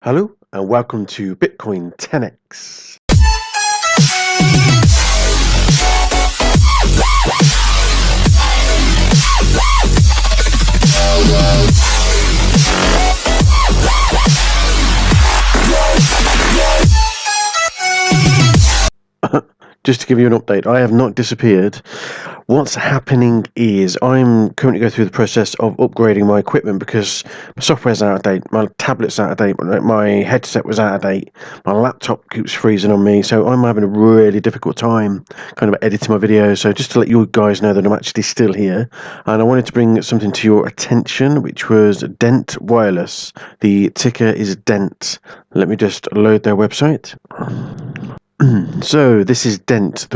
Hello and welcome to Bitcoin 10x. Just to give you an update, I have not disappeared. What's happening is I'm currently going through the process of upgrading my equipment because my software's out of date, my tablet's out of date, my headset was out of date, my laptop keeps freezing on me, so I'm having a really difficult time kind of editing my videos. So just to let you guys know that I'm actually still here, and I wanted to bring something to your attention, which was DENT Wireless. The ticker is DENT. Let me just load their website. So this is DENT,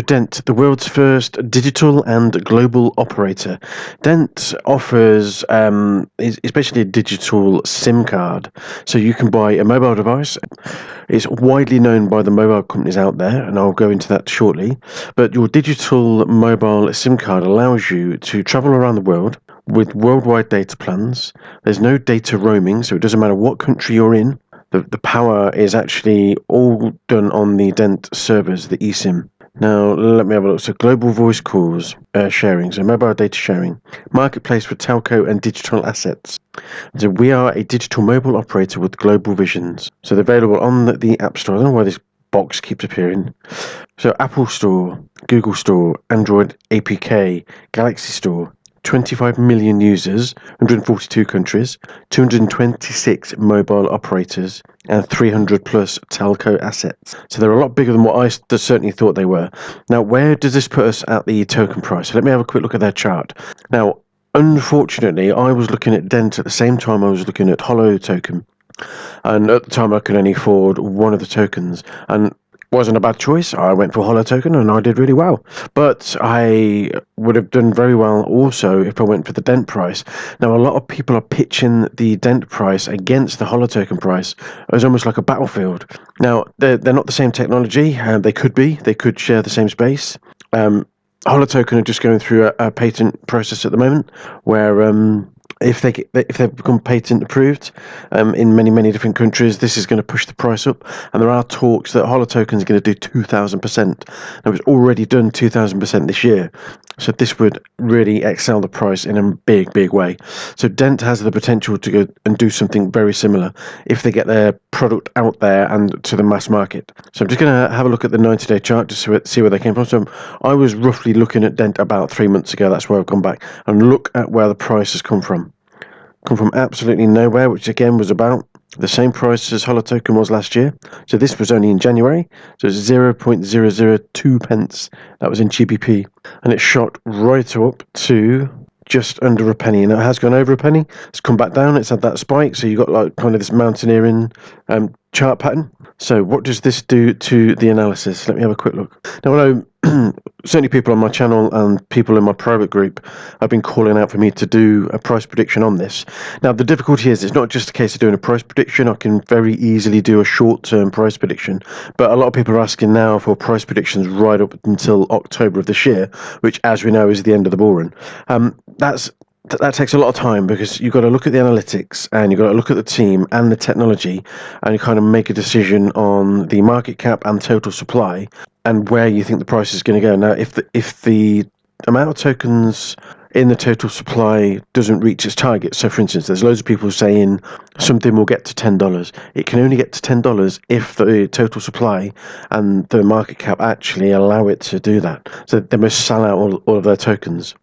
DENT, the world's first digital and global operator. DENT offers is basically a digital SIM card, so you can buy a mobile device. It's widely known by the mobile companies out there, and I'll go into that shortly. But your digital mobile SIM card allows you to travel around the world with worldwide data plans. There's no data roaming, so it doesn't matter what country you're in. The power is actually all done on the DENT servers, the eSIM. Now, let me have a look. So, global voice calls sharing, so mobile data sharing, marketplace for telco and digital assets. So, we are a digital mobile operator with global visions. So, they're available on the App Store. I don't know why this box keeps appearing. So, Apple Store, Google Store, Android APK, Galaxy Store. 25 million users, 142 countries, 226 mobile operators, and 300 plus telco assets. So they're a lot bigger than what I certainly thought they were. Now, where does this put us at the token price? So let me have a quick look at their chart. Now, unfortunately, I was looking at DENT at the same time I was looking at Holotoken. And at the time, I could only afford one of the tokens. And wasn't a bad choice. I went for Holotoken and I did really well. But I would have done very well also if I went for the DENT price. Now, a lot of people are pitching the DENT price against the Holotoken price as almost like a battlefield. Now, they're not the same technology. They could be. They could share the same space. Holotoken are just going through a patent process at the moment where if they've become patent approved in many different countries, this is going to push the price up. And there are talks that Holotoken is going to do 2,000%. Now, it's already done 2,000% this year, so this would really excel the price in a big way. So DENT has the potential to go and do something very similar if they get their product out there and to the mass market. So I'm just going to have a look at the 90-day chart to see where they came from. So I was roughly looking at DENT about 3 months ago. That's where I've gone back and look at where the price has come from. Come from absolutely nowhere, which again was about the same price as Holotoken was last year. So this was only in January, so it's 0.002 pence. That was in GBP, and it shot right up to just under a penny, and it has gone over a penny. It's come back down. It's had that spike, so you got like kind of this mountaineering chart pattern. So what does this do to the analysis? Let me have a quick look. Now, I know certainly people on my channel and people in my private group have been calling out for me to do a price prediction on this. Now, the difficulty is it's not just a case of doing a price prediction. I can very easily do a short-term price prediction, but a lot of people are asking now for price predictions right up until October of this year, which, as we know, is the end of the bull run. That takes a lot of time because you've got to look at the analytics and you've got to look at the team and the technology, and you kind of make a decision on the market cap and total supply and where you think the price is going to go. Now, if the amount of tokens in the total supply doesn't reach its target, so for instance, there's loads of people saying something will get to $10. It can only get to $10 if the total supply and the market cap actually allow it to do that. So they must sell out all of their tokens.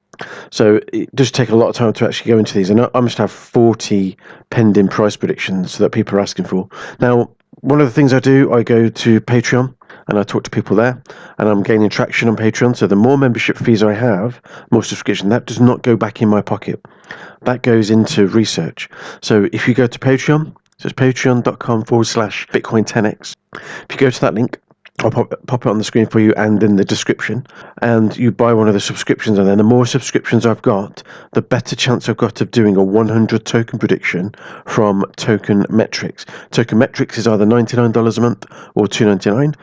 So it does take a lot of time to actually go into these, and I must have 40 pending price predictions that people are asking for. Now, one of the things I do, I go to Patreon and I talk to people there, and I'm gaining traction on Patreon. So the more membership fees I have, more subscription, that does not go back in my pocket. That goes into research. So if you go to Patreon, so it's patreon.com/Bitcoin10x. If you go to that link, I'll pop it on the screen for you and in the description, and you buy one of the subscriptions, and then the more subscriptions I've got, the better chance I've got of doing a 100 token prediction from Token Metrics. Token Metrics is either $99 a month or $2.99.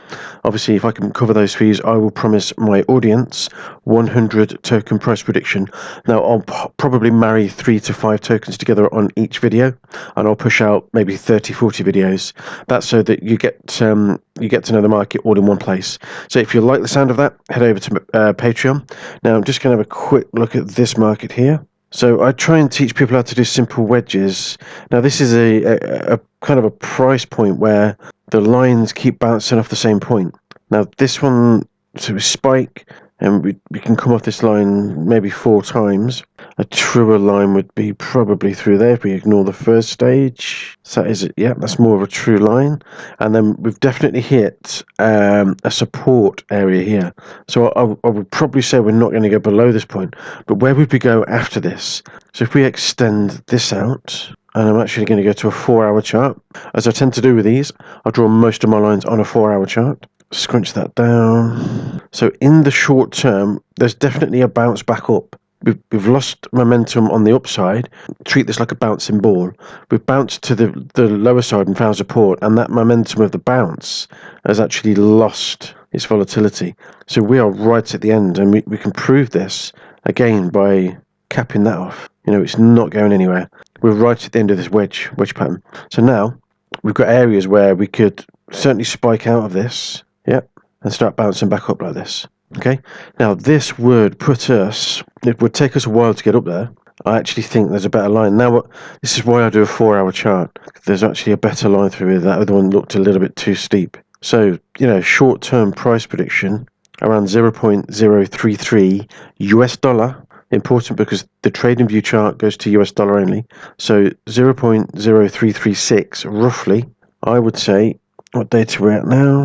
Obviously, if I can cover those fees, I will promise my audience 100 token price prediction. Now I'll probably marry 3 to 5 tokens together on each video, and I'll push out maybe 30-40 videos. That's so that you get to know the market all in one place. So if you like the sound of that, head over to Patreon. Now I'm just going to have a quick look at this market here. So I try and teach people how to do simple wedges. Now this is a kind of a price point where the lines keep bouncing off the same point. Now this one, so we spike, and we can come off this line maybe 4 times. A truer line would be probably through there if we ignore the first stage. So that is it. Yeah, that's more of a true line. And then we've definitely hit a support area here. So I would probably say we're not going to go below this point. But where would we go after this? So if we extend this out, and I'm actually going to go to a 4-hour chart. As I tend to do with these, I draw most of my lines on a 4-hour chart. Scrunch that down. So in the short term, there's definitely a bounce back up. We've lost momentum on the upside. Treat this like a bouncing ball. We've bounced to the lower side and found support, and that momentum of the bounce has actually lost its volatility. So we are right at the end, and we can prove this again by capping that off. You know, it's not going anywhere. We're right at the end of this wedge pattern. So now we've got areas where we could certainly spike out of this. Yep, and start bouncing back up like this. Okay, now this would put us, it would take us a while to get up there. I actually think there's a better line. Now, this is why I do a 4-hour chart. There's actually a better line through here. That other one looked a little bit too steep. So, you know, short-term price prediction around 0.033 US dollar. Important because the trading view chart goes to US dollar only. So 0.0336 roughly, I would say. What date are we at now?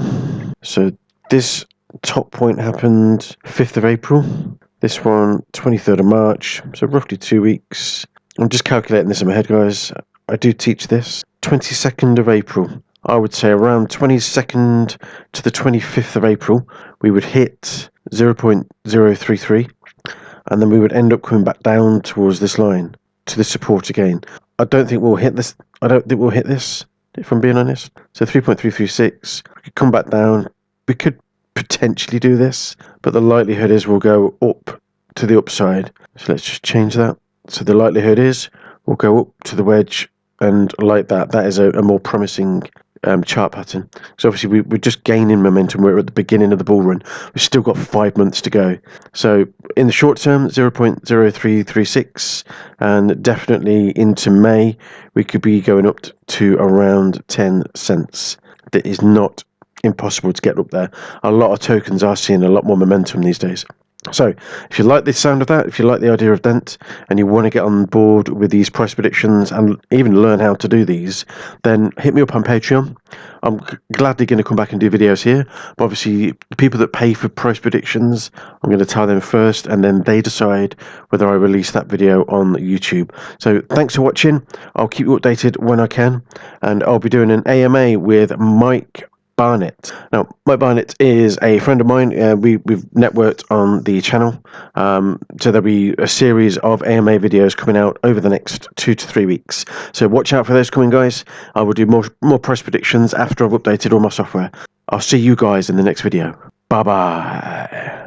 So this top point happened 5th of April. This one, 23rd of March. So roughly 2 weeks. I'm just calculating this in my head, guys. I do teach this. 22nd of April. I would say around 22nd to the 25th of April, we would hit 0.033. And then we would end up coming back down towards this line, to the support again. I don't think we'll hit this. If I'm being honest. So 3.336, we could come back down. We could potentially do this, but the likelihood is we'll go up to the upside. So let's just change that. So the likelihood is we'll go up to the wedge, and like that. That is a more promising chart pattern. So obviously we're just gaining momentum. We're at the beginning of the bull run. We've still got 5 months to go. So in the short term, 0.0336, and definitely into May, we could be going up to around 10 cents. That is not impossible to get up there. A lot of tokens are seeing a lot more momentum these days. So if you like the sound of that, if you like the idea of DENT, and you want to get on board with these price predictions and even learn how to do these, then hit me up on Patreon. I'm gladly going to come back and do videos here, but obviously the people that pay for price predictions, I'm going to tell them first, and then they decide whether I release that video on YouTube. So thanks for watching. I'll keep you updated when I can, and I'll be doing an AMA with Mike Barnett. Now, Mike Barnett is a friend of mine. We've networked on the channel, so there'll be a series of AMA videos coming out over the next 2 to 3 weeks. So watch out for those coming, guys. I will do more price predictions after I've updated all my software. I'll see you guys in the next video. Bye bye.